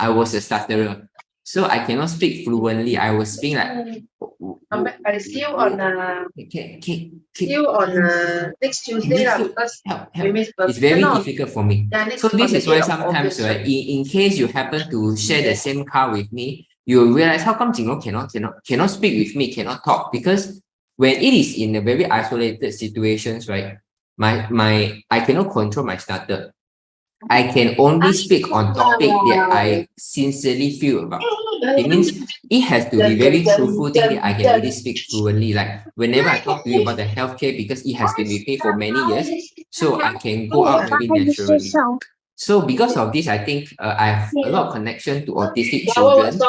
I was a stutterer. So I cannot speak fluently. I was speaking like I still on next Tuesday because help. we miss It's very difficult for me. Yeah, So this is why sometimes, right, in case you happen to share the same car with me, you will realize how come Jingro cannot speak with me, cannot talk, because when it is in a very isolated situations, right, I cannot control my stutter. I can only speak on topic that I sincerely feel about. It means it has to be very truthful thing that I can really speak fluently. Like whenever I talk to you about the healthcare, because it has been with me for many years, so I can go out very naturally. So because of this, I think I have a lot of connection to autistic children,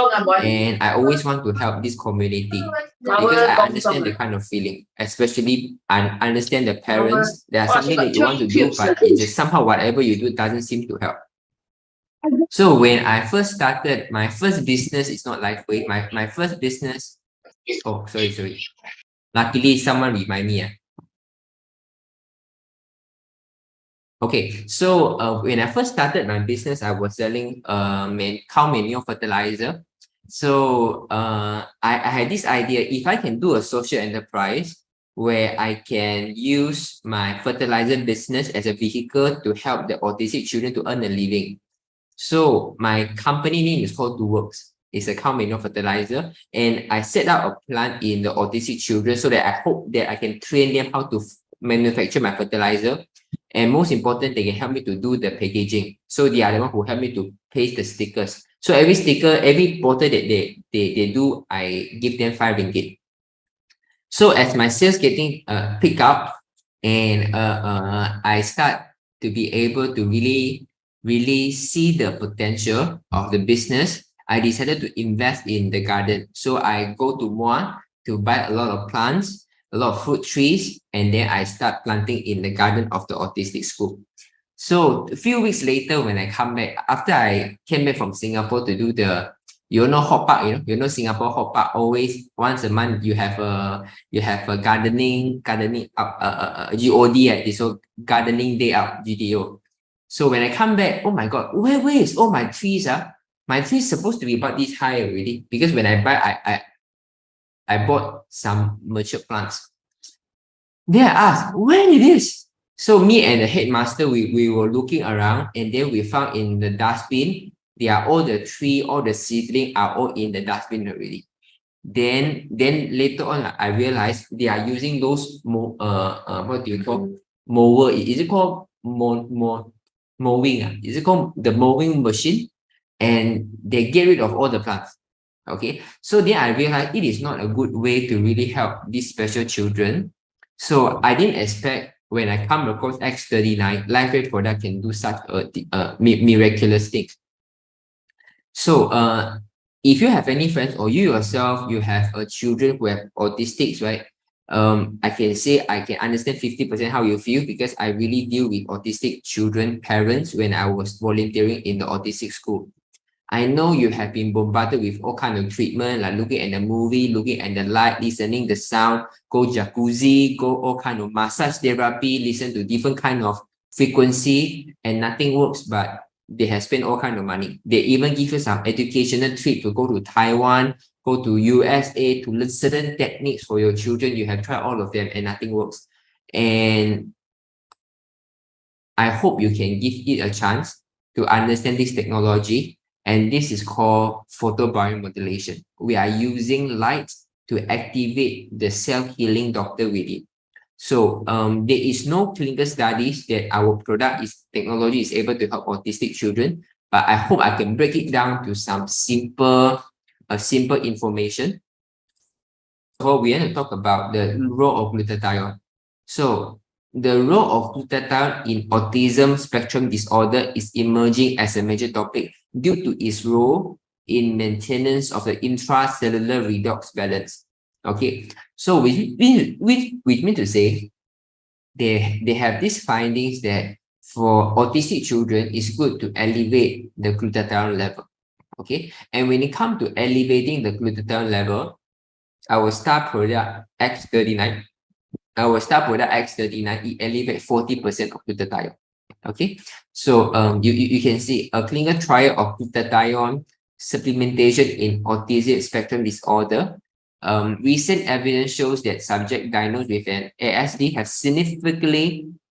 and I always want to help this community because I understand the kind of feeling, especially I understand the parents. There are something that you want to do, but it just somehow whatever you do doesn't seem to help. So when I first started, my first business is not Lifeway. My first business. Oh, sorry. Luckily, someone remind me. Okay, so when I first started my business, I was selling cow manure fertilizer. So I had this idea, if I can do a social enterprise where I can use my fertilizer business as a vehicle to help the autistic children to earn a living. So my company name is called DoWorks. It's a cow manure fertilizer, and I set up a plant in the autistic children so that I hope that I can train them how to manufacture my fertilizer. And most important, they can help me to do the packaging. So they are the one who help me to paste the stickers. So every sticker, every bottle that they do, I give them 5 ringgit. So as my sales getting pick up, and I start to be able to really see the potential of the business, I decided to invest in the garden. So I go to Moa to buy a lot of plants, a lot of fruit trees, and then I start planting in the garden of the autistic school. So a few weeks later, when I come back, after I came back from Singapore to do the, hot park, Singapore hot park, always once a month you have a gardening up GOD at this, so gardening day up GDO. So when I come back, oh my God, where is all my trees? My trees supposed to be about this high already, because when I buy, I bought some mature plants. Then I asked, where it is? So me and the headmaster, we were looking around, and then we found in the dustbin, all the tree, all the seedling are all in the dustbin already. Then later on, I realized they are using those what do you call mower? Is it called mowing? Is it called the mowing machine? And they get rid of all the plants. Okay, so then I realized it is not a good way to really help these special children. So I didn't expect when I come across X39, Lifeway product can do such miraculous things. So if you have any friends or you yourself, you have children who have autistics, right? I can say I can understand 50% how you feel, because I really deal with autistic children parents when I was volunteering in the autistic school. I know you have been bombarded with all kind of treatment, like looking at the movie, looking at the light, listening the sound, go jacuzzi, go all kind of massage therapy, listen to different kind of frequency, and nothing works, but they have spent all kind of money. They even give you some educational trip to go to Taiwan, go to USA to learn certain techniques for your children. You have tried all of them and nothing works. And I hope you can give it a chance to understand this technology. And this is called photobiomodulation. We are using light to activate the self-healing doctor with it. So there is no clinical studies that our technology is able to help autistic children, but I hope I can break it down to some simple information. So we want to talk about the role of glutathione. So the role of glutathione in autism spectrum disorder is emerging as a major topic due to its role in maintenance of the intracellular redox balance. Okay, so which mean to say they have these findings that for autistic children, it's good to elevate the glutathione level. Okay, and when it comes to elevating the glutathione level, our star product X39, it elevates 40% of glutathione. Okay, so you can see a clinical trial of glutathione supplementation in autism spectrum disorder. Recent evidence shows that subjects diagnosed with an ASD have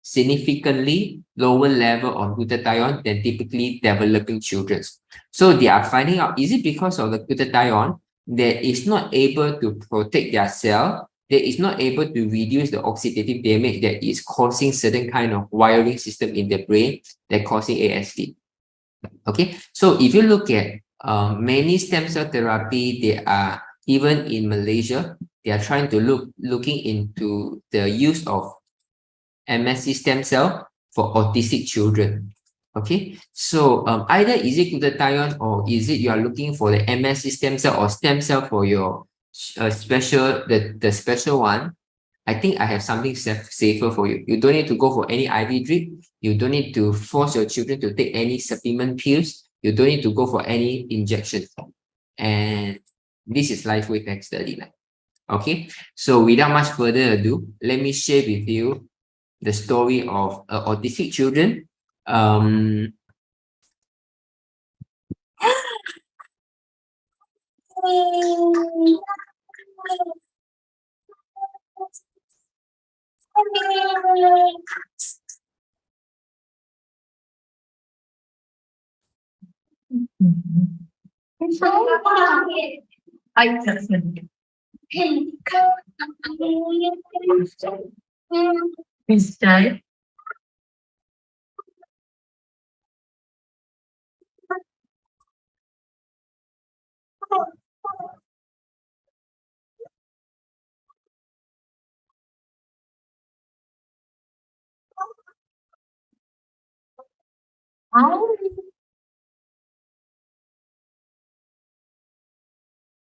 significantly lower level of glutathione than typically developing children. So they are finding out, is it because of the glutathione that is not able to protect their cell, that is not able to reduce the oxidative damage that is causing certain kind of wiring system in the brain that causing ASD. Okay, so if you look at many stem cell therapy, they are even in Malaysia, they are trying to looking into the use of MSC stem cell for autistic children. Okay, so either is it glutathione or is it you are looking for the MSC stem cell or stem cell for your special the special one. I think I have something safer for you. You don't need to go for any IV drip. You don't need to force your children to take any supplement pills. You don't need to go for any injection. And this is life with X study. Okay, so without much further ado, let me share with you the story of autistic children. Um,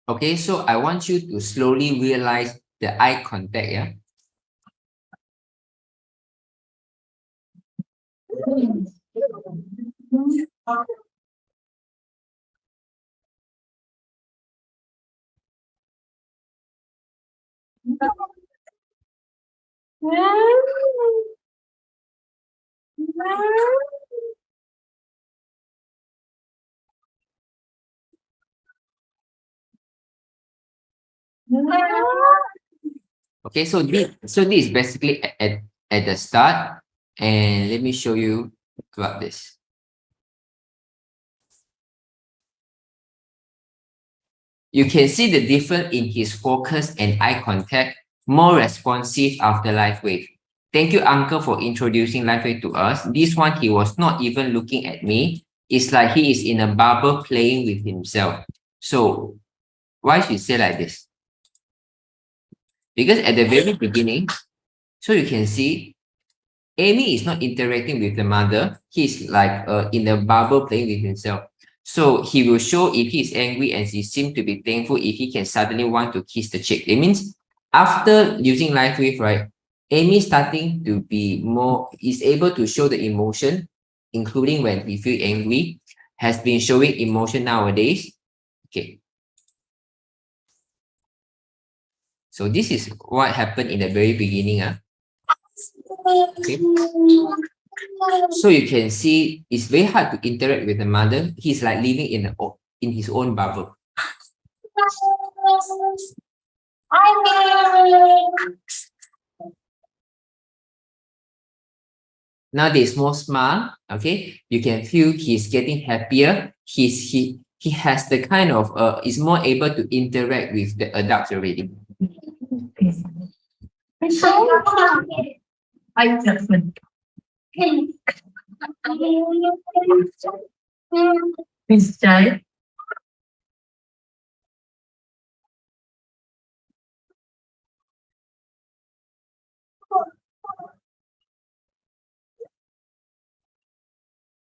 okay, so I want you to slowly realize the eye contact, yeah? Okay, so this is basically at the start, and let me show you about this. You can see the difference in his focus and eye contact, more responsive after life wave. Thank you, Uncle, for introducing life wave to us. This one, he was not even looking at me. It's like he is in a bubble playing with himself. So why should say like this? Because at the very beginning, so you can see Amy is not interacting with the mother. He's like in a bubble playing with himself. So he will show if he's angry and he seems to be thankful if he can suddenly want to kiss the cheek. It means after using life wave, right, Amy starting to be more, is able to show the emotion, including when he feel angry, has been showing emotion nowadays. Okay. So this is what happened in the very beginning. Okay. So you can see it's very hard to interact with the mother. He's like living in his own bubble. Now there's more smile. Okay, you can feel he's getting happier. He has the kind of is more able to interact with the adults already.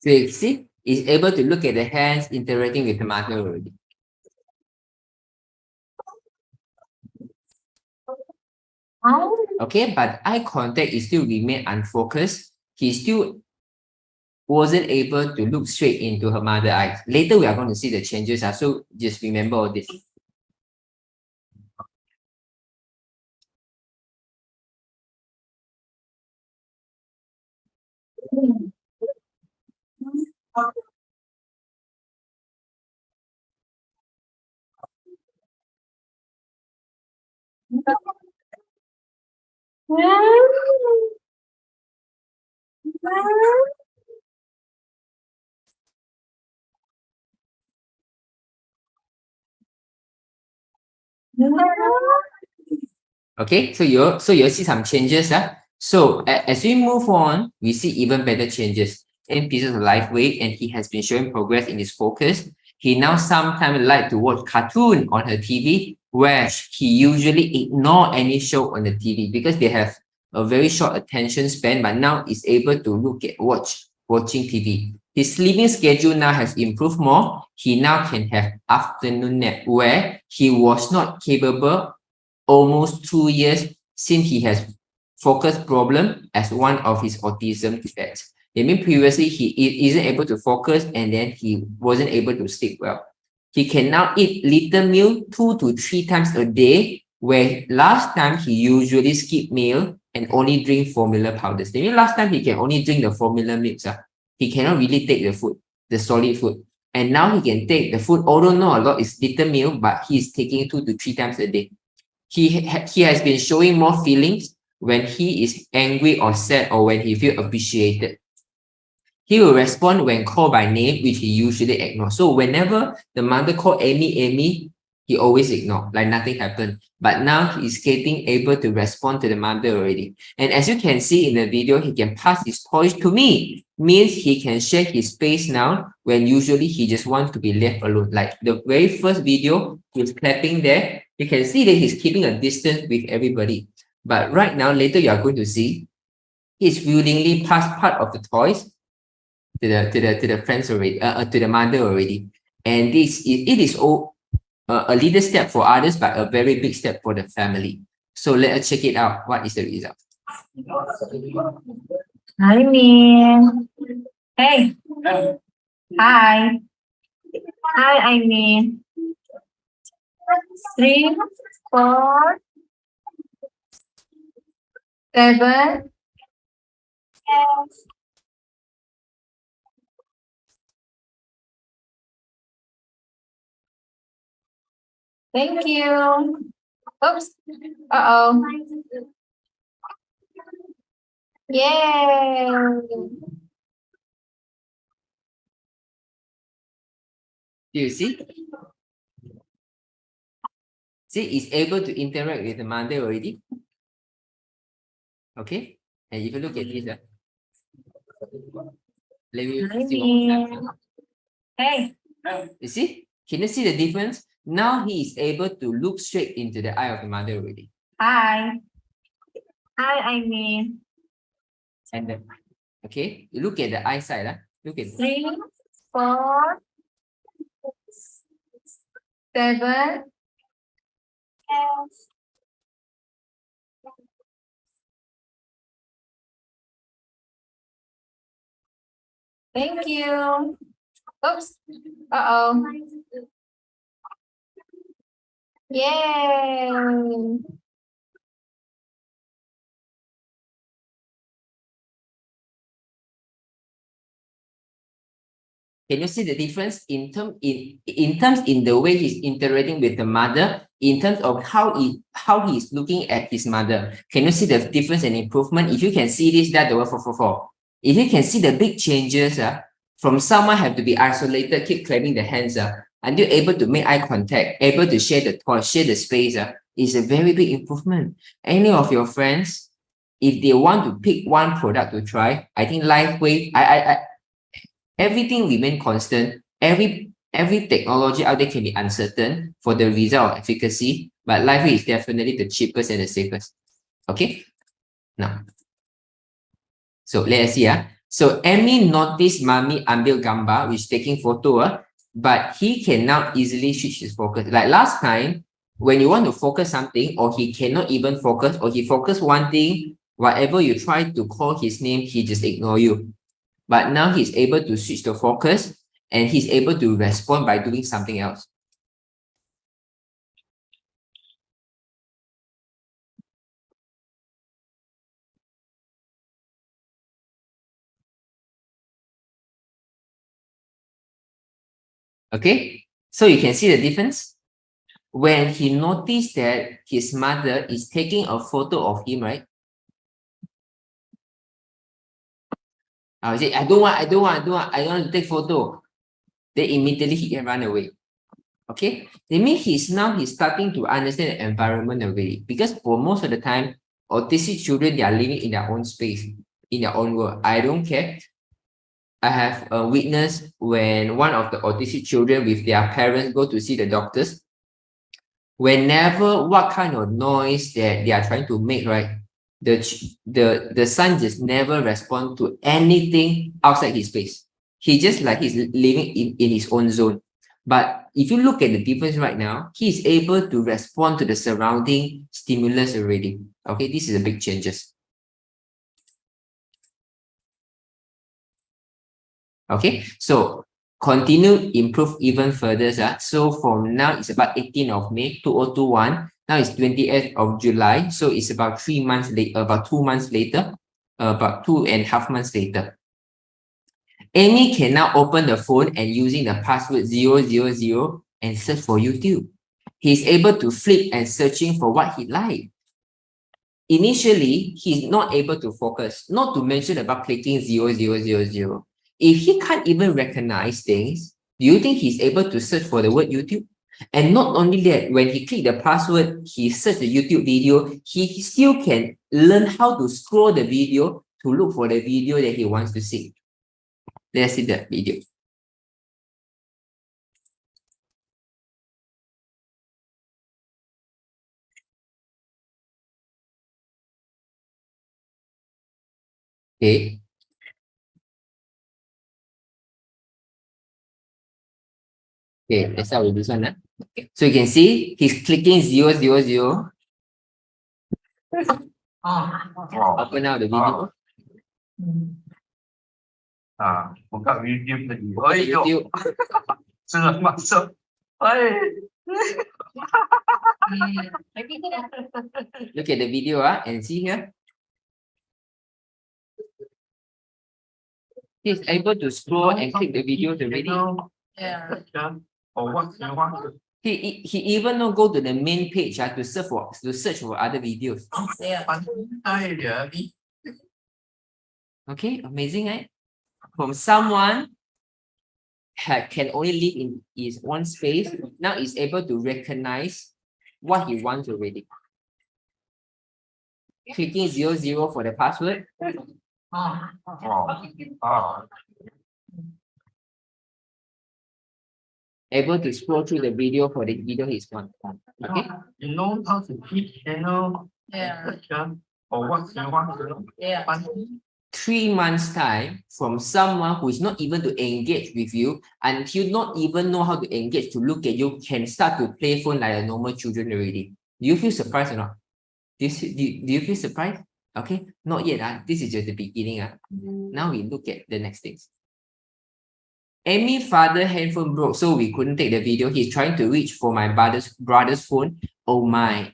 So you see, he's able to look at the hands interacting with the mother already. Okay, but eye contact is still remain unfocused. He still wasn't able to look straight into her mother's eyes. Later, we are going to see the changes. So just remember all this. Okay, so you see some changes. So as we move on, we see even better changes in pieces of life weight, and he has been showing progress in his focus. He now sometimes like to watch cartoon on her TV, where he usually ignore any show on the TV because they have a very short attention span, but now is able to watching TV. His sleeping schedule now has improved more. He now can have afternoon nap, where he was not capable almost 2 years since he has focus problem as one of his autism traits. It means previously he isn't able to focus and then he wasn't able to sleep well. He can now eat little meal 2 to 3 times a day, where last time he usually skip meal and only drink formula powders. Maybe last time he can only drink the formula milks. He cannot really take the food, the solid food. And now he can take the food, although not a lot is little meal, but he's taking 2 to 3 times a day. He has been showing more feelings when he is angry or sad or when he feels appreciated. He will respond when called by name, which he usually ignores. So whenever the mother called Amy, Amy, he always ignore, like nothing happened. But now he's getting able to respond to the mother already. And as you can see in the video, he can pass his toys to me. Means he can share his space now when usually he just wants to be left alone. Like the very first video, he's clapping there. You can see that he's keeping a distance with everybody. But right now, later you are going to see, he's willingly passed part of the toys to the friends already, to the mother already. And it is all a little step for others, but a very big step for the family. So let us check it out. What is the result? Hi, Min. Hey. Hi. Hi, I mean. 3, 4, 7. Thank you. Oops. Uh-oh. Yay. Do you see? See, he's able to interact with the mother already. Okay. And if you look at this, let me Hi, see one more Min. time. Hey. You see? Can you see the difference? Now he is able to look straight into the eye of the mother already. Hi. Hi, I mean. And then, okay, you look at the eyesight. Look at 3, 4, 7. Thank you. Oops. Uh-oh. Yay. Can you see the difference in terms in the way he's interacting with the mother, in terms of how he's looking at his mother? Can you see the difference and improvement? If you can see this, that's the word 444. If you can see the big changes, from someone have to be isolated, keep clapping the hands, until able to make eye contact, able to share the toy, share the space, is a very big improvement. Any of your friends, if they want to pick one product to try, I think LifeWave, everything remain constant. Every technology out there can be uncertain for the result of efficacy, but LifeWave is definitely the cheapest and the safest. Okay, now, so let us see. So Amy noticed mommy ambil gambar, which is taking photo, but he can now easily switch his focus. Like last time, when you want to focus something, or he cannot even focus, or he focus one thing, whatever you try to call his name, he just ignore you. But now he's able to switch the focus and he's able to respond by doing something else. Okay, so you can see the difference. When he noticed that his mother is taking a photo of him, right? I say, I don't want to take photo. Then immediately he can run away. Okay, that means he's starting to understand the environment already. Because for most of the time, autistic children, they are living in their own space, in their own world. I don't care. I have a witness when one of the autistic children with their parents go to see the doctors. Whenever what kind of noise that they are trying to make, right? The son just never respond to anything outside his space. He just like he's living in his own zone. But if you look at the difference right now, he's able to respond to the surrounding stimulus already. Okay, this is a big changes. Okay, so continue improve even further. So from now it's about 18th of May 2021. Now it's 20th of July. So it's about 3 months later, about 2 months later, about 2.5 months later. Amy can now open the phone and using the password 000 and search for YouTube. He's able to flip and searching for what he likes. Initially, he's not able to focus, not to mention about clicking 000. If he can't even recognize things, do you think he's able to search for the word YouTube? And not only that, when he click the password, he search the YouTube video, he still can learn how to scroll the video to look for the video that he wants to see. Let's see that video. Okay. Okay, let's start with this one. So you can see he's clicking 000. Open out the video. Buka YouTube tadi. YouTube. Sudah masuk. Look at the video and see here. He's able to scroll and click the videos already. Yeah. Or what you want. He even not go to the main page to search for other videos. Yeah. Pandai dia ni. Okay, amazing, right? From someone can only live in his own space, now is able to recognize what he wants already. Clicking 00 for the password. Able to scroll through the video for the video he's want. Okay. You know how to teach channel. Yeah. Or what you want to know. Yeah. 3 months time from someone who is not even to engage with you until not even know how to engage to look at you can start to play phone like a normal children already. Do you feel surprised or not? Do you feel surprised? Okay, not yet. This is just the beginning. Now we look at the next things. Amy's father handphone broke, so we couldn't take the video. He's trying to reach for my brother's phone. Oh my.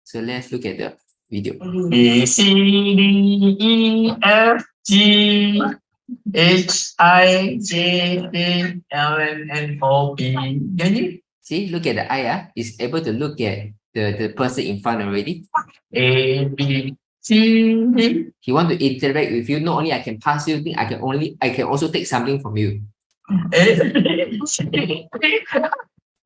So let's look at the video. B, C, D, E, F, G, H, I, J, K, L, M, N, O, P. Can you? See, look at the eye. Is able to look at the person in front already. A, B, C, D. He want to interact with you. Not only I can pass you things, I can also take something from you. A, B, C, D,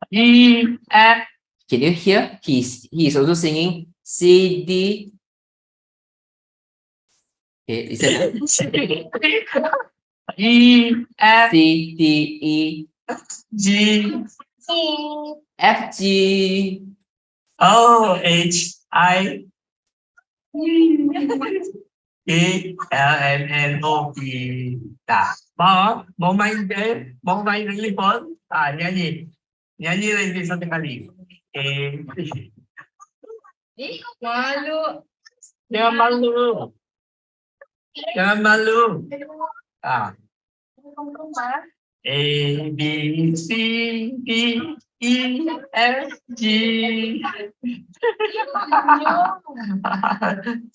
E, F. Can you hear? He is also singing C D. Okay, listen. C, E, F, C D E G, F G O, H, I, K, L, M, N, O, P. Mau main game? Mau main telepon? Nyanyi. Nyanyi lagi satu kali. Malu. Jangan malu. Jangan malu. A, B, C, D, E, F, G.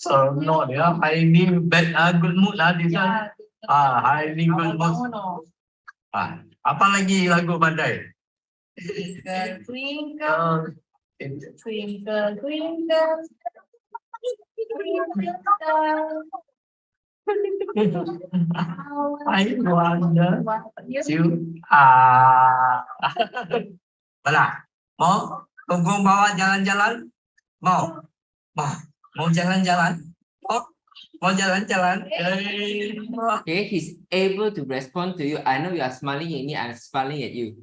So no, dia highly bad, good mood lah this one. Highly good mood. Apa lagi lagu pandai? Twinkle, twinkle, Ờ, twinkle, twinkle. I wonder you Bala, mau tunggu bawa jalan-jalan? Mau? Mau jalan-jalan? Mau jalan-jalan? Okay, he's able to respond to you. I know you are smiling at me, I'm smiling at you.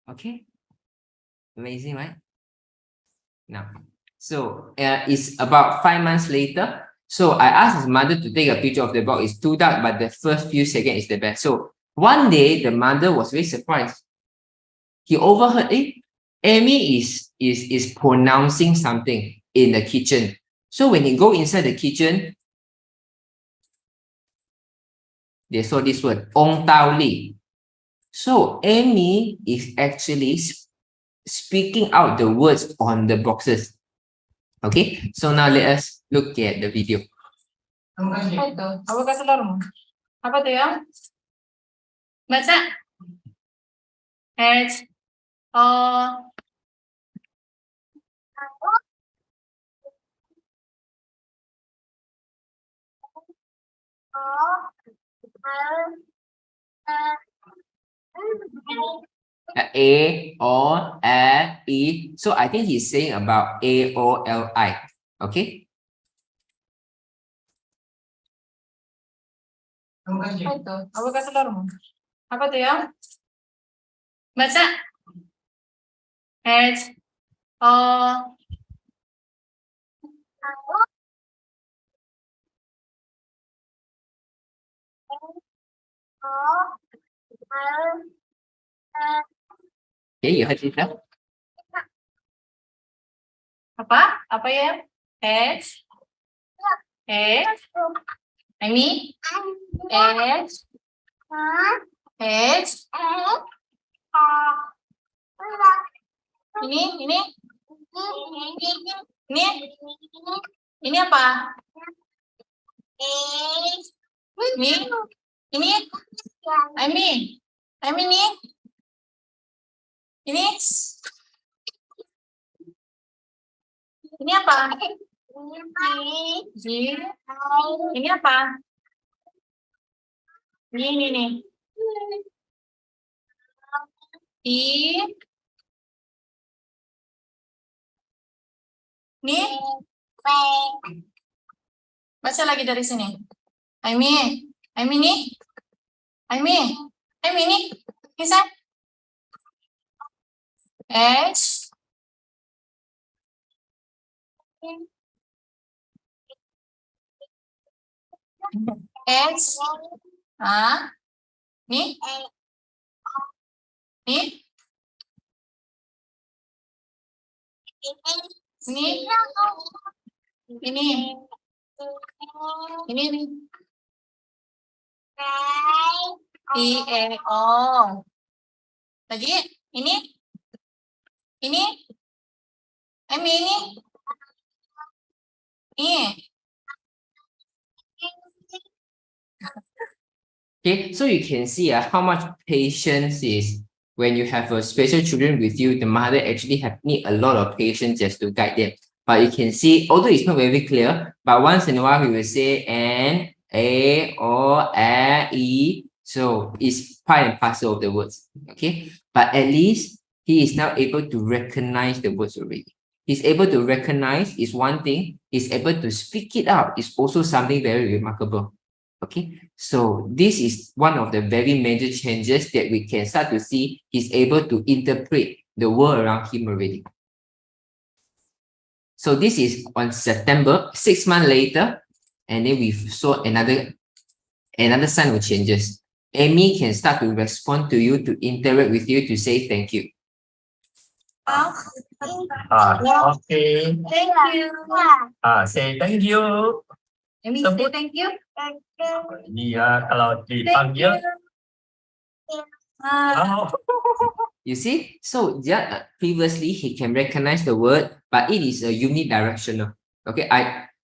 Okay, amazing, right? Now, so it's about 5 months later. So I asked his mother to take a picture of the box. It's too dark, but the first few seconds is the best. So one day, the mother was very surprised. He overheard, Amy is pronouncing something in the kitchen. So when he go inside the kitchen, they saw this word, Ong Tao Li. So Amy is actually speaking out the words on the boxes. Okay, so now let us look at the video. Apa itu? Apa kasih lorong? Apa tuh ya? Baca. H O A O L E. So I think he's saying about AOLI. Okay. Apa itu? Apa kasih lorong? Apa tuh ya? Baca. H O Okay, you heard it now? apa? Apa ya? H H I mean H H ini ini apa? Ini I mean ini apa? G ini apa? Ini nih. I nih. Baca lagi dari sini. I mean nih. nih. Bisa? H H nih ini nih I E O lagi ini Okay, so you can see how much patience is when you have a special children with you. The mother actually need a lot of patience just to guide them. But you can see, although it's not very clear, but once in a while we will say N, A, O, A, E. So it's part and parcel of the words. Okay, but at least he is now able to recognize the words already. He's able to recognize is one thing. He's able to speak it out is also something very remarkable. Okay, so this is one of the very major changes that we can start to see. He's able to interpret the world around him already. So this is on September, 6 months later, and then we saw another sign of changes. Amy can start to respond to you, to interact with you, to say thank you. Okay. Thank you. Say thank you. Amy, say thank you. Dia kalau dipanggil, You see, so previously he can recognize the word, but it is a unidirectional. Okay,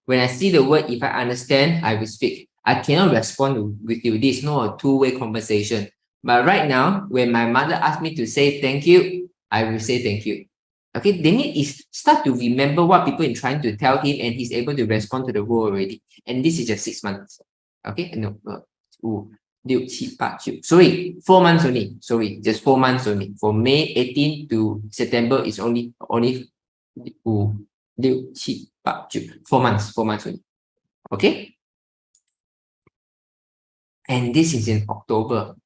when I see the word, if I understand, I will speak. I cannot respond with you. This is not a two-way conversation. But right now, when my mother asks me to say thank you, I will say thank you. Okay, then it is start to remember what people are trying to tell him, and he's able to respond to the world already. And this is just 6 months. Okay, no, 6, 7, 8, 9. Sorry, 4 months only. Sorry, just 4 months only. For May 18 to September is only 5, 6, 7, 8, 9. 4 months, 4 months only. Okay. And this is in October.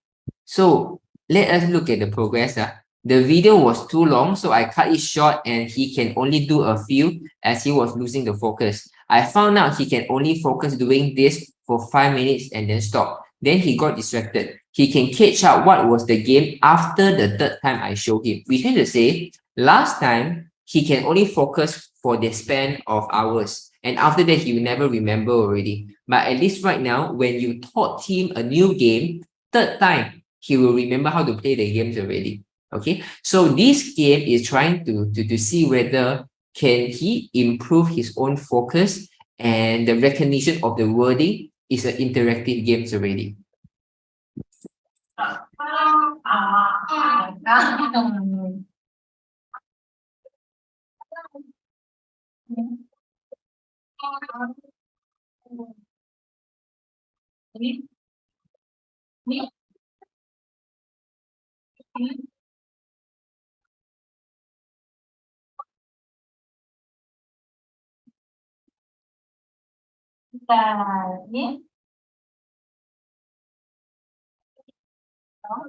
So let us look at the progress. The video was too long, so I cut it short and he can only do a few as he was losing the focus. I found out he can only focus doing this for 5 minutes and then stop. Then he got distracted. He can catch up what was the game after the third time I showed him. Which means to say, last time he can only focus for the span of hours. And after that, he will never remember already. But at least right now, when you taught him a new game, third time, he will remember how to play the games already. Okay, so this game is trying to see whether can he improve his own focus and the recognition of the wording is an interactive games already.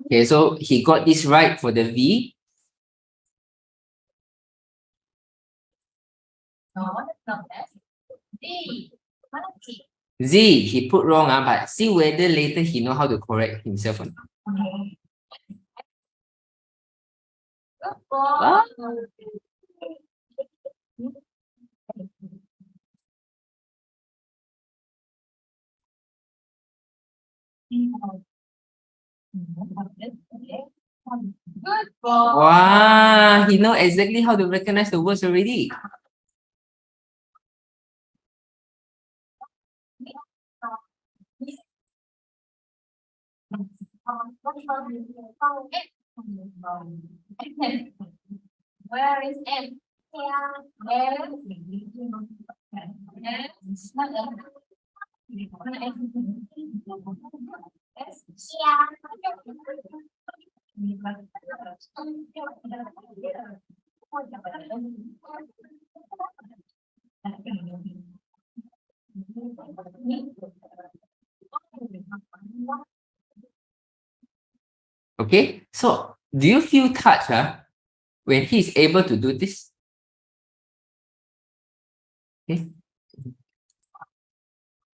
Okay, so he got this right for the V. Z, he put wrong, but see whether later he know how to correct himself or not. Ah. Wow, he know exactly how to recognize the words already. Where is M? Okay, so do you feel touched when he's able to do this? Okay.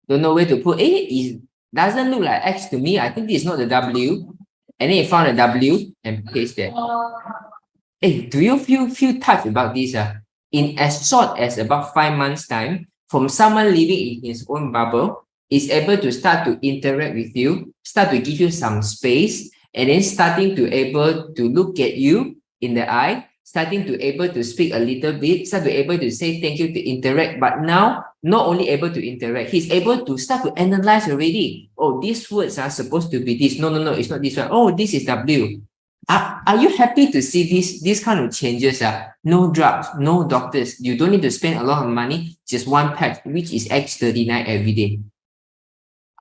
Don't know where to put. It doesn't look like X to me. I think this is not the W. And then he found a W and paste there. Do you feel touched about this? In as short as about 5 months' time, from someone living in his own bubble, is able to start to interact with you, start to give you some space, and then starting to able to look at you in the eye, starting to able to speak a little bit, start to able to say thank you, to interact. But now, not only able to interact, he's able to start to analyze already. Oh, these words are supposed to be this. No, it's not this one. Oh, this is W. Are you happy to see this kind of changes? No drugs, no doctors. You don't need to spend a lot of money. Just one patch, which is X39 every day.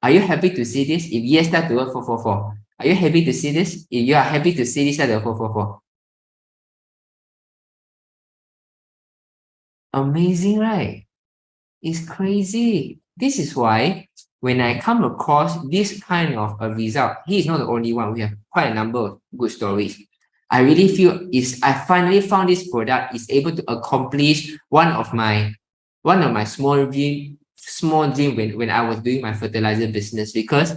Are you happy to see this? If yes, start to work 444. Are you happy to see this? If you are happy to see this, start to 444. Amazing, right? It's crazy. This is why when I come across this kind of a result, he is not the only one. We have quite a number of good stories. I really feel I finally found this product is able to accomplish one of my small dream when I was doing my fertilizer business, because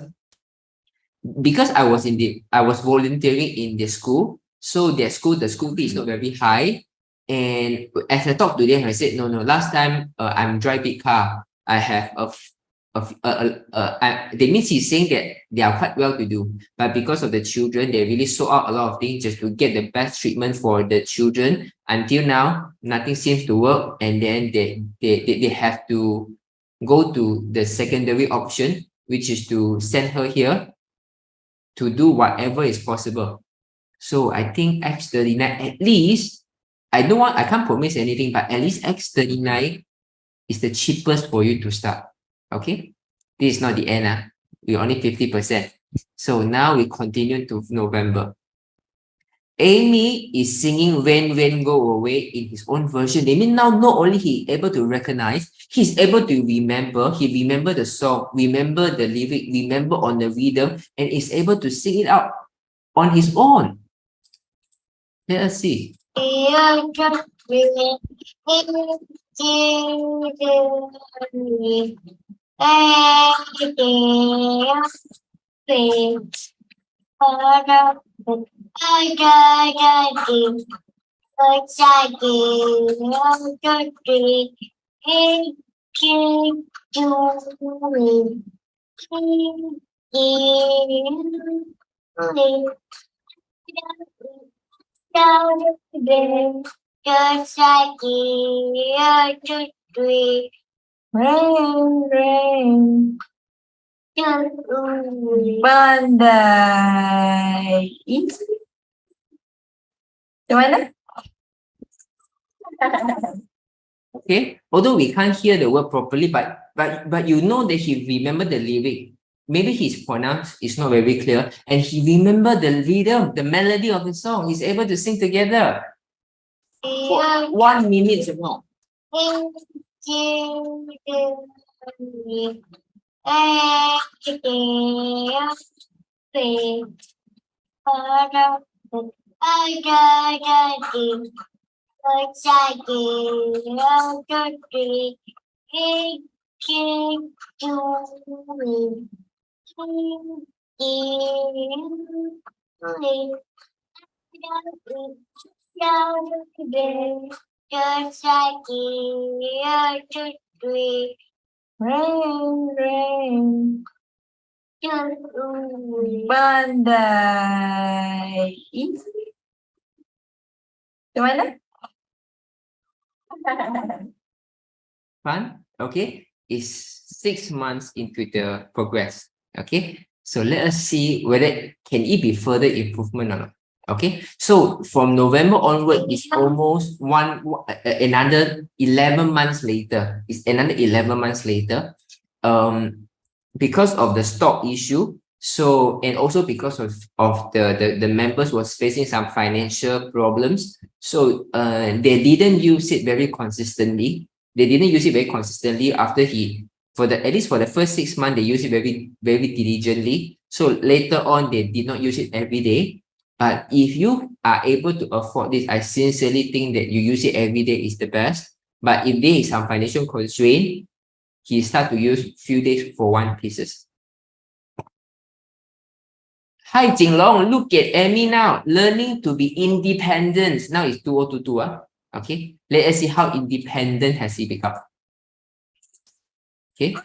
I was volunteering in the school. So the school fee is not very high. And as I talked to them, I said, no, last time I'm drive big car. I have that means he's saying that they are quite well to do, but because of the children, they really sort out a lot of things just to get the best treatment for the children. Until now, nothing seems to work, and then they have to go to the secondary option, which is to send her here. to do whatever is possible. So I think X39, at least, I can't promise anything, but at least X39 is the cheapest for you to start. Okay? This is not the end. We're only 50%. So now we continue to November. Amy is singing Rain, Rain, Go Away in his own version. They mean now not only he able to recognize, he's able to remember, he remember the song, remember the lyric, remember on the rhythm, and is able to sing it out on his own. Let us see. Rain, rain. Pandai. Macam mana? Okay, although we can't hear the word properly, but you know that he remembered the lyric. Maybe his pronounce is not very clear, and he remembered the rhythm, the melody of the song. He's able to sing together for 1 minute more. Rain, rain. Pandai. Macam mana? Fun? Okay, it's 6 months into the progress. Okay, so let us see whether can it be further improvement or not. Okay, so from November onward, it's almost another 11 months later. It's another 11 months later. Because of the stock issue, so and also because of the members was facing some financial problems, so they didn't use it very consistently. They didn't use it very consistently after at least for the first 6 months, they used it very, very diligently. So later on, they did not use it every day. But if you are able to afford this, I sincerely think that you use it every day is the best. But if there is some financial constraint, he start to use few days for 1 pieces. Hi Jinglong, look at Amy now, learning to be independent. Now it's 2022. Okay, let us see how independent has he become. Okay.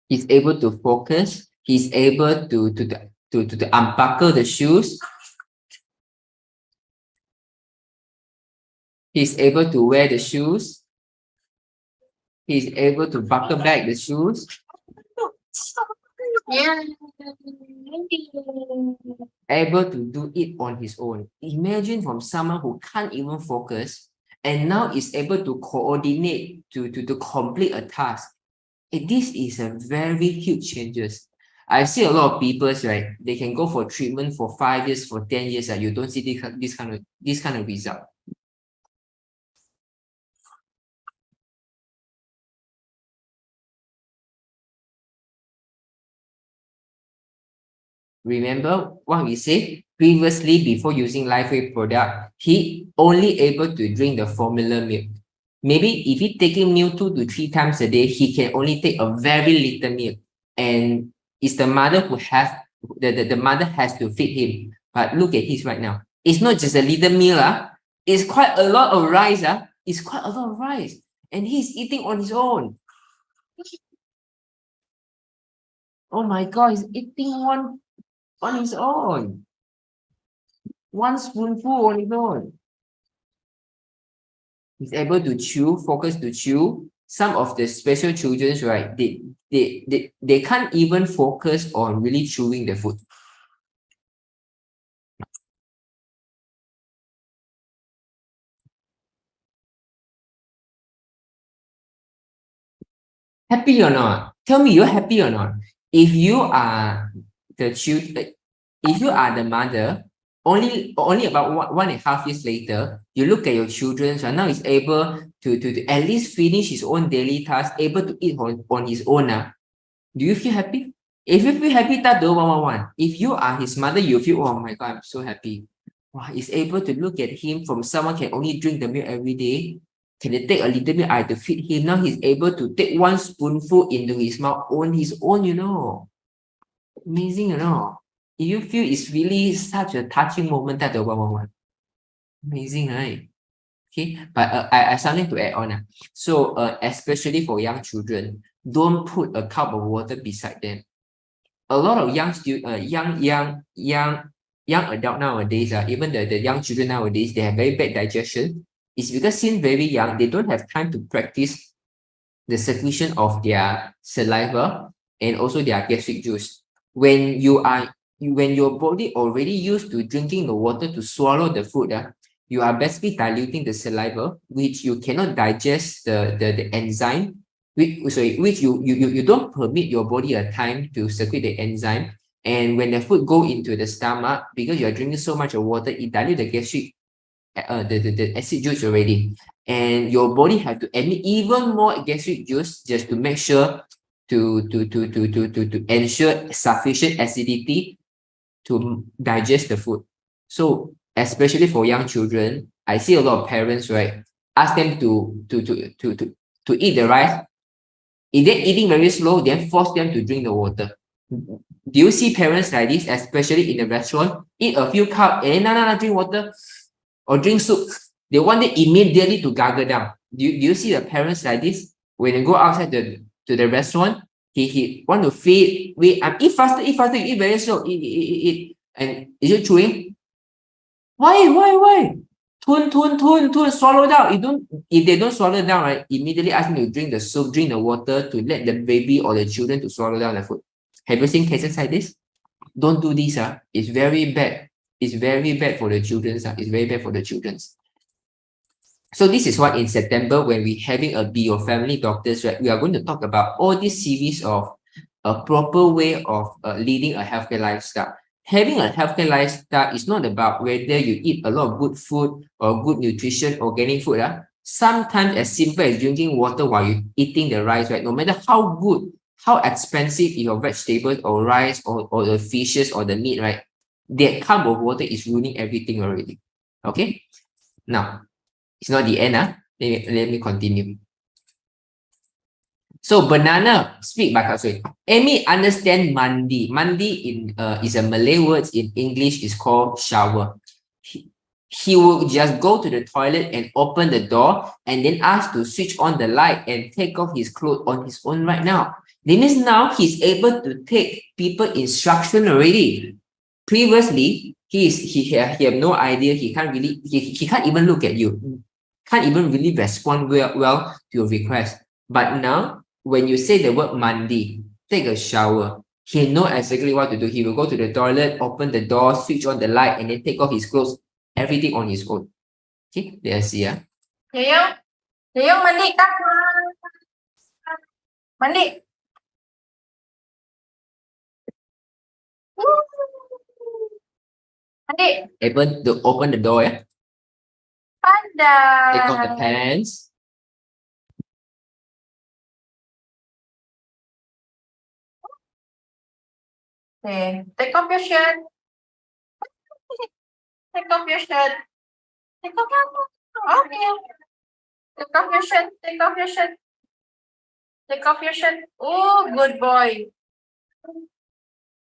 He's able to focus. He's able to unbuckle the shoes. He's able to wear the shoes. He's able to buckle back the shoes. Able to do it on his own. Imagine from someone who can't even focus and now is able to coordinate to complete a task. This is a very huge changes. I see a lot of people, right? They can go for treatment for 5 years, for 10 years, you don't see this kind of result. Remember what we said previously before using LifeWay product, he only able to drink the formula milk. Maybe if he taking milk 2 to 3 times a day, he can only take a very little milk. And it's the mother who have the mother has to feed him. But look at his right now. It's not just a little meal. It's quite a lot of rice. It's quite a lot of rice. And he's eating on his own. Oh my God, he's eating on his own. 1 spoonful on his own. He's able to chew, focus to chew. Some of the special children, right, they can't even focus on really chewing the food. Happy or not? Tell me you're happy or not? If you are the if you are the mother, only about 1.5 years later, you look at your children, so now he's able to at least finish his own daily task, able to eat on his own. Do you feel happy? If you feel happy, tap the 111. If you are his mother, you feel, oh my God, I'm so happy. Wow, he's able to look at him from someone can only drink the milk every day. Can they take a little bit? I have to feed him. Now he's able to take one spoonful into his mouth on his own, Amazing, You feel it's really such a touching moment at the 111. Amazing, right? Okay, but I something to add on. So especially for young children, don't put a cup of water beside them. A lot of young adult nowadays, even the young children nowadays, they have very bad digestion. It's because since very young, they don't have time to practice the secretion of their saliva and also their gastric juice. When your body already used to drinking the water to swallow the food, you are basically diluting the saliva, which you cannot digest the enzyme, which you don't permit your body a time to secrete the enzyme. And when the food go into the stomach, because you are drinking so much of water, it dilutes the gastric, the acid juice already. And your body have to emit even more gastric juice just to make sure to ensure sufficient acidity to digest the food. So especially for young children, I see a lot of parents, right, ask them to eat the rice. If they're eating very slow, then force them to drink the water. Do you see parents like this, especially in the restaurant? Eat a few cups and then drink water or drink soup. They want them immediately to gargle down. Do you see the parents like this? When they go outside to the restaurant, he want to feed, eat faster, you eat very slow, eat. And is it chewing? Why? Tune, swallow down. If they don't swallow down, right, immediately ask them to drink the soup, drink the water to let the baby or the children to swallow down the food. Have you seen cases like this? Don't do this. It's very bad. It's very bad for the children. It's very bad for the children. So this is why in September, when we're having a Be Your Family Doctors, right, we are going to talk about all this series of a proper way of leading a healthcare lifestyle. Having a healthcare lifestyle is not about whether you eat a lot of good food or good nutrition, organic food. Sometimes as simple as drinking water while you're eating the rice, right? No matter how good, how expensive your vegetables or rice or the fishes or the meat, right? That cup of water is ruining everything already. Okay? Now, it's not the end. Let me continue. So banana, speak by sorry. Amy understand mandi. Mandi is a Malay word. In English is called shower. He will just go to the toilet and open the door and then ask to switch on the light and take off his clothes on his own right now. That means now he's able to take people instruction already. Previously, he have no idea. He can't really he can't even look at you. Can't even really respond well to your request. But now, when you say the word mandi, take a shower, he know exactly what to do. He will go to the toilet, open the door, switch on the light, and then take off his clothes, everything on his own. Okay, let's see. Yayang mandi kah? Mandi. Mandi. Able to open the door, yeah? Pandai. Take off the pants. Okay, take off your shirt. Take off your shirt. Take off your shirt. Okay. Take off your shirt. Take off your shirt. Take off your shirt. Oh, good boy.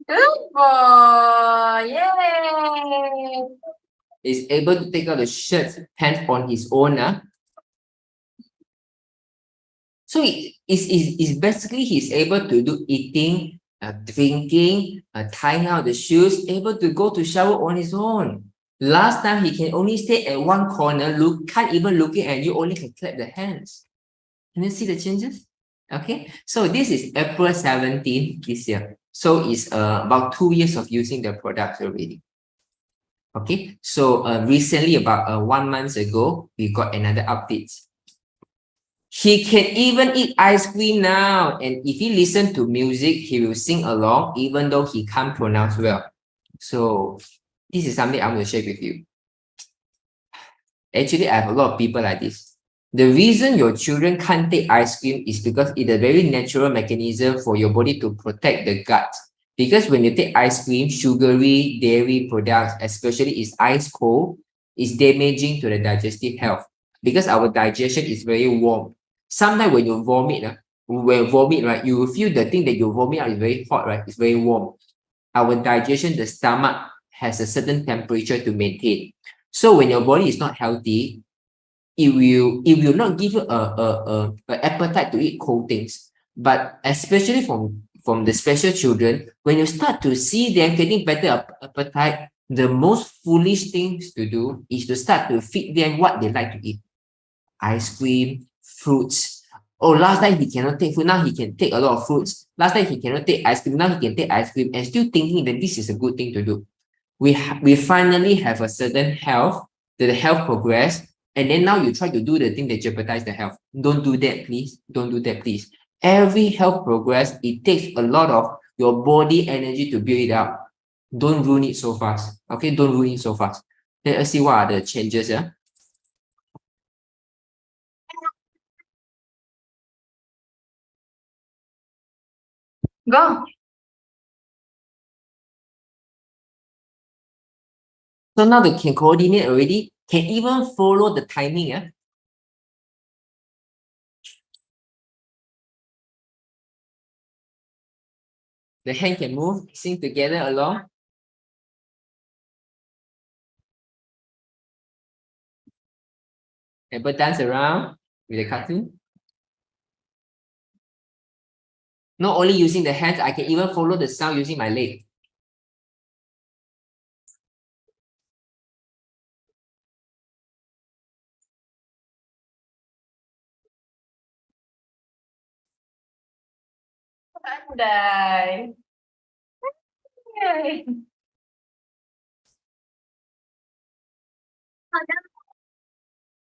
Good boy. Yay. Is able to take out the shirt, pants on his own. So it's basically he's able to do eating, drinking, tying out the shoes, able to go to shower on his own. Last time, he can only stay at one corner, can't even looking at you, only can clap the hands. Can you see the changes? Okay, so this is April 17 this year. So it's about 2 years of using the product already. Okay, so recently, about 1 month ago, we got another update. He can even eat ice cream now. And if he listen to music, he will sing along, even though he can't pronounce well. So this is something I'm going to share with you. Actually, I have a lot of people like this. The reason your children can't take ice cream is because it's a very natural mechanism for your body to protect the gut. Because when you take ice cream, sugary dairy products, especially is ice cold, is damaging to the digestive health. Because our digestion is very warm. Sometimes when you vomit, right, you will feel the thing that you vomit out is very hot, right? It's very warm. Our digestion, the stomach, has a certain temperature to maintain. So when your body is not healthy, it will not give you a appetite to eat cold things. But especially from the special children, when you start to see them getting better appetite, the most foolish things to do is to start to feed them what they like to eat. Ice cream, fruits. Oh, last time he cannot take food, now he can take a lot of fruits. Last time he cannot take ice cream, now he can take ice cream, and still thinking that this is a good thing to do. We finally have a certain health, the health progress, and then now you try to do the thing that jeopardize the health. Don't do that, please. Don't do that, please. Every health progress, it takes a lot of your body energy to build it up. Don't ruin it so fast. Okay, don't ruin it so fast. Let us see what are the changes. Yeah. Go. So now they can coordinate already, can even follow the timing. Yeah. The hand can move, sing together along. Ever dance around with the cartoon? Not only using the hands, I can even follow the sound using my leg. Pandai. Yay.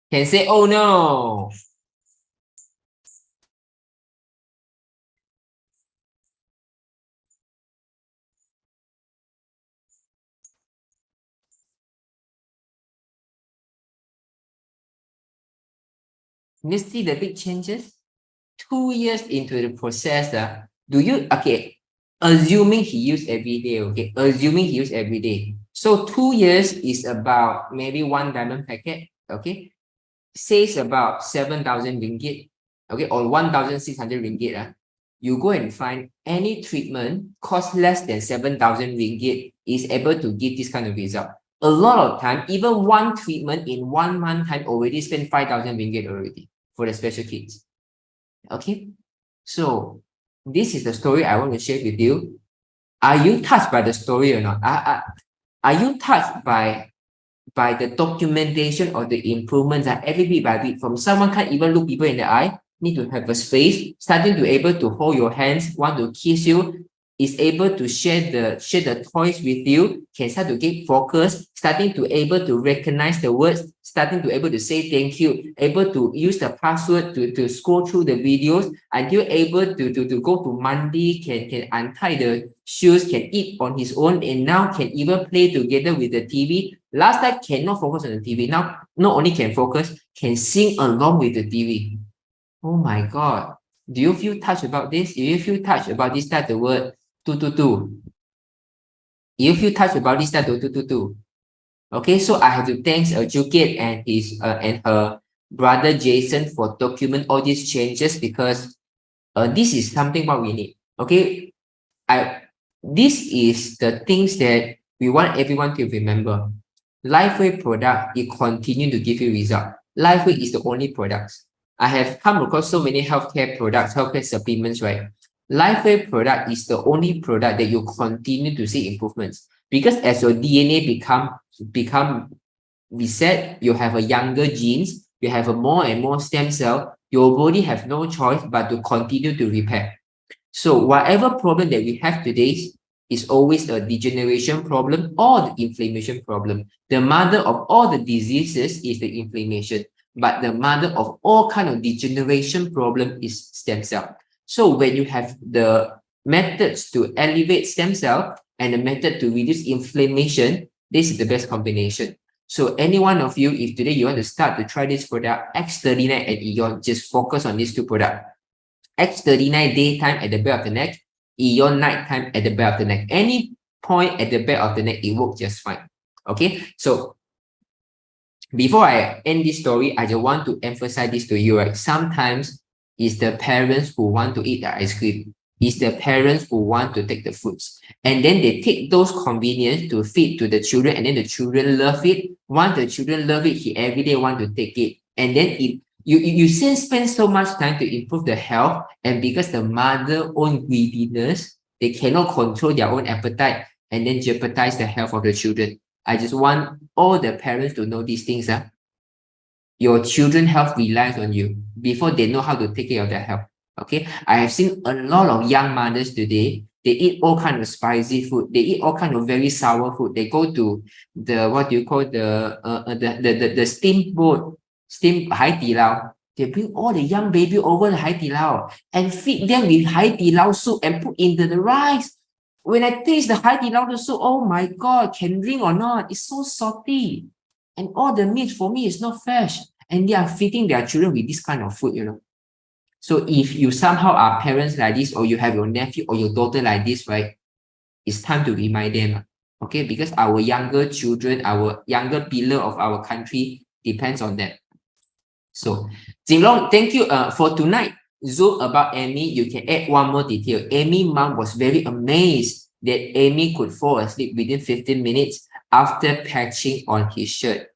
Can say, oh no. You see the big changes? 2 years into the process, do you, okay, assuming he used every day, okay, assuming he used every day. So 2 years is about maybe 1 diamond packet, okay, says about 7,000 ringgit, okay, or 1,600 ringgit. You go and find any treatment cost less than 7,000 ringgit is able to give this kind of result. A lot of time, even one treatment in 1 month time already spend 5,000 ringgit already for the special kids. Okay, so this is the story I want to share with you. Are you touched by the story or not? Are you touched by the documentation of the improvements that every bit by bit, from someone can't even look people in the eye, need to have a space, starting to able to hold your hands, want to kiss you, is able to share the toys with you, can start to get focus, starting to able to recognize the words, starting to able to say thank you, able to use the password to scroll through the videos, until able to go to Monday, can untie the shoes, can eat on his own, and now can even play together with the TV. Last time cannot focus on the TV. Now not only can focus, can sing along with the TV. Oh my God. Do you feel touched about this? Do you feel touched about this type of word? Do. You feel touched about this type of do. Okay, so I have to thank Jukiet and his and her brother Jason for document all these changes, because this is something what we need. Okay, this is the things that we want everyone to remember. Lifeway product, it continue to give you result. Lifeway is the only products. I have come across so many healthcare products, healthcare supplements, right? Lifeway product is the only product that you continue to see improvements. Because as your DNA become reset, you have a younger genes, you have a more and more stem cell, your body have no choice but to continue to repair. So whatever problem that we have today is always a degeneration problem or the inflammation problem. The mother of all the diseases is the inflammation, but the mother of all kind of degeneration problem is stem cell. So when you have the methods to elevate stem cell and the method to reduce inflammation, this is the best combination. So any one of you, if today you want to start to try this product, X39 and Eon, just focus on these two products. X39 daytime at the back of the neck, Eon nighttime at the back of the neck. Any point at the back of the neck, it works just fine. Okay, so before I end this story, I just want to emphasize this to you, right? Sometimes it's the parents who want to eat the ice cream. It's the parents who want to take the fruits. And then they take those convenience to feed to the children, and then the children love it. Once the children love it, he every day want to take it. And then you spend so much time to improve the health, and because the mother own greediness, they cannot control their own appetite and then jeopardize the health of the children. I just want all the parents to know these things. Your children's health relies on you before they know how to take care of their health. Okay, I have seen a lot of young mothers today. They eat all kind of spicy food. They eat all kind of very sour food. They go to the what do you call the steamboat, Hai Di Lao. They bring all the young baby over to Hai Di Lao and feed them with Hai Di Lao soup and put into the rice. When I taste the Hai Di Lao soup, oh my God, can drink or not? It's so salty. And all the meat for me is not fresh. And they are feeding their children with this kind of food, you know. So if you somehow are parents like this, or you have your nephew or your daughter like this, right? It's time to remind them, okay? Because our younger children, our younger pillar of our country depends on that. So, Jinglong, thank you for tonight. Zoom about Amy, you can add one more detail. Amy mom was very amazed that Amy could fall asleep within 15 minutes after patching on his shirt.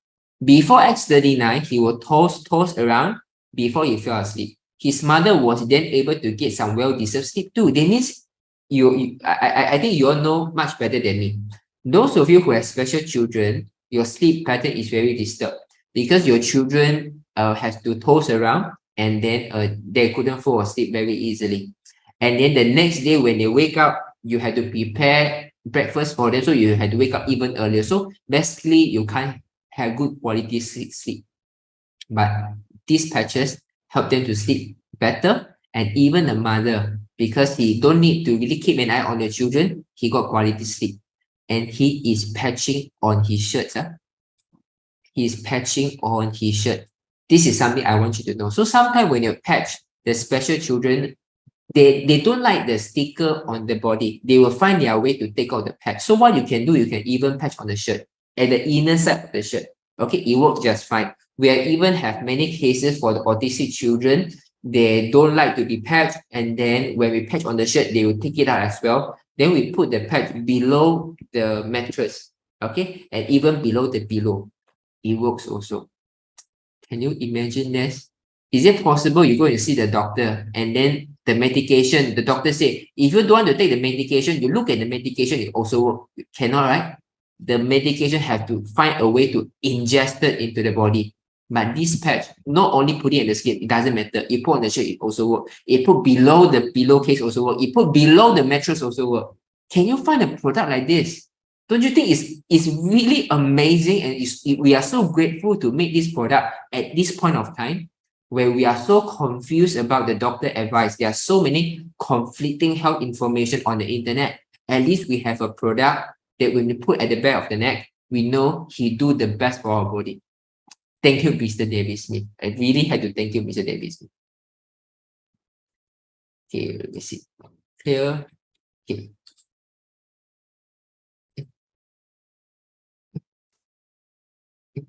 Before X39, he will toss around before he fell asleep. His mother was then able to get some well-deserved sleep too. That means I think you all know much better than me. Those of you who have special children, your sleep pattern is very disturbed because your children has to toss around, and then they couldn't fall asleep very easily. And then the next day when they wake up, you had to prepare breakfast for them, so you had to wake up even earlier. So basically, you can't have good quality sleep. But these patches help them to sleep better, and even the mother, because he don't need to really keep an eye on the children, he got quality sleep. And he is patching on his shirt. He is patching on his shirt. This is something I want you to know. So sometimes when you patch the special children, they don't like the sticker on the body. They will find their way to take out the patch. So what you can do, you can even patch on the shirt, at the inner side of the shirt. Okay, it works just fine. We even have many cases for the autistic children. They don't like to be patched, and then when we patch on the shirt, they will take it out as well. Then we put the patch below the mattress, okay, and even below the pillow. It works also. Can you imagine this? Is it possible you go and see the doctor, and then the medication, the doctor say, if you don't want to take the medication, you look at the medication, it also works. You cannot, right? The medication have to find a way to ingest it into the body. But this patch, not only put it in the skin, it doesn't matter. You put on the shirt, it also works. It put below the pillowcase also works. It put below the mattress also works. Can you find a product like this? Don't you think it's really amazing, and we are so grateful to make this product at this point of time where we are so confused about the doctor advice. There are so many conflicting health information on the internet. At least we have a product that when we put at the back of the neck, we know he do the best for our body. Thank you, Mr. David Smith. I really had to thank you, Mr. David Smith. Okay, let me see. Clear. Okay.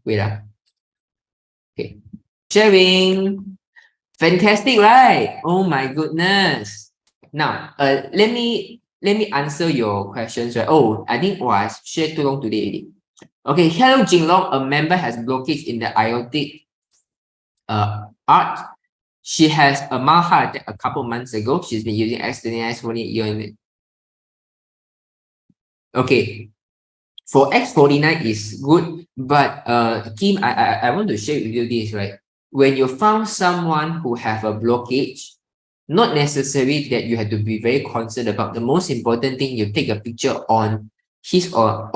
Wait. Okay. Sharing. Fantastic, right? Oh my goodness. Now, let me answer your questions, right? Oh, I think I shared too long today already. Okay, hello Jinglong, a member has blockage in the aortic arch. She has a mild heart attack a couple months ago. She's been using X39 for 1 year. Okay, For X49 is good, but Kim, I want to share with you this, right? When you found someone who have a blockage, not necessary that you have to be very concerned about. The most important thing, you take a picture on his or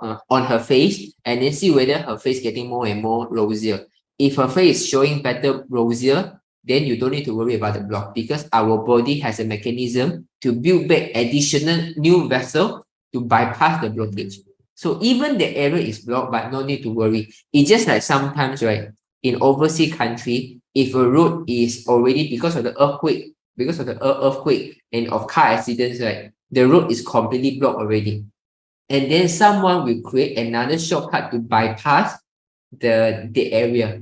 her, on her face, and then see whether her face getting more and more rosier. If her face is showing better rosier, then you don't need to worry about the block, because our body has a mechanism to build back additional new vessel to bypass the blockage. So even the area is blocked, but no need to worry. It's just like sometimes, right, in overseas country, if a road is already, because of the earthquake, and of car accidents, right, the road is completely blocked already. And then someone will create another shortcut to bypass the area,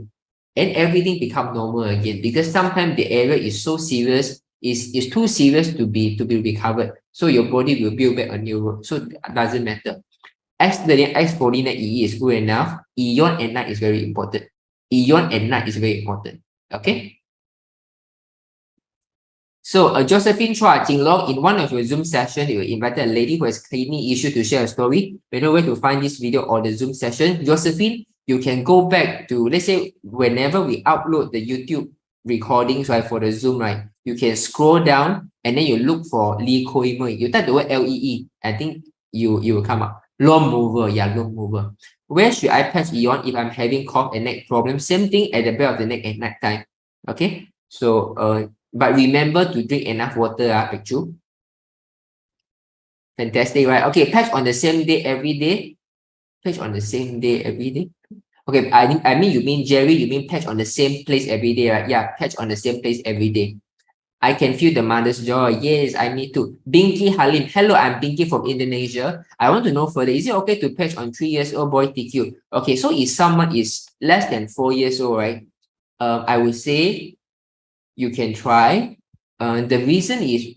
and everything become normal again, because sometimes the area is so serious, is too serious to be recovered. So your body will build back a new road. So it doesn't matter. X49 EE is good enough. Eon at night is very important. Eon at night is very important. Okay. So Josephine Chua Jinglong, in one of your Zoom session, you invited a lady who has kidney issue to share a story. You know where to find this video or the Zoom session. Josephine, you can go back to, let's say, whenever we upload the YouTube recordings, right, for the Zoom, right, you can scroll down and then you look for Lee Koi Mui. You type the word LEE, I think you will come up. Lawn mover, yeah, lawn mover. Where should I patch Eon if I'm having cough and neck problem? Same thing at the back of the neck at night time. Okay, so but remember to drink enough water, Picchu. Fantastic, right? Okay, patch on the same day every day. Patch on the same day every day. Okay, I mean, you mean Jerry, you mean patch on the same place every day, right? Yeah, patch on the same place every day. I can feel the mother's joy. Yes, I need to. Binky Halim. Hello, I'm Binky from Indonesia. I want to know further. Is it okay to patch on 3 years old boy TQ? Okay, so if someone is less than 4 years old, right? I would say you can try. The reason is,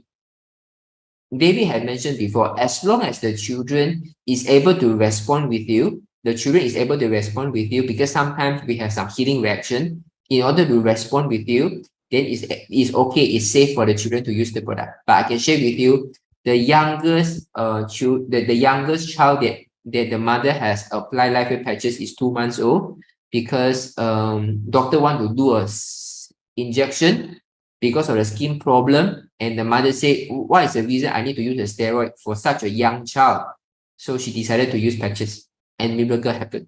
David had mentioned before, as long as the children is able to respond with you, because sometimes we have some healing reaction. In order to respond with you, then it's okay, it's safe for the children to use the product. But I can share with you, the youngest the youngest child that the mother has applied LifeWave patches is 2 months old, because doctor want to do a injection because of the skin problem, and the mother said, what is the reason I need to use a steroid for such a young child? So she decided to use patches, and miracle happened.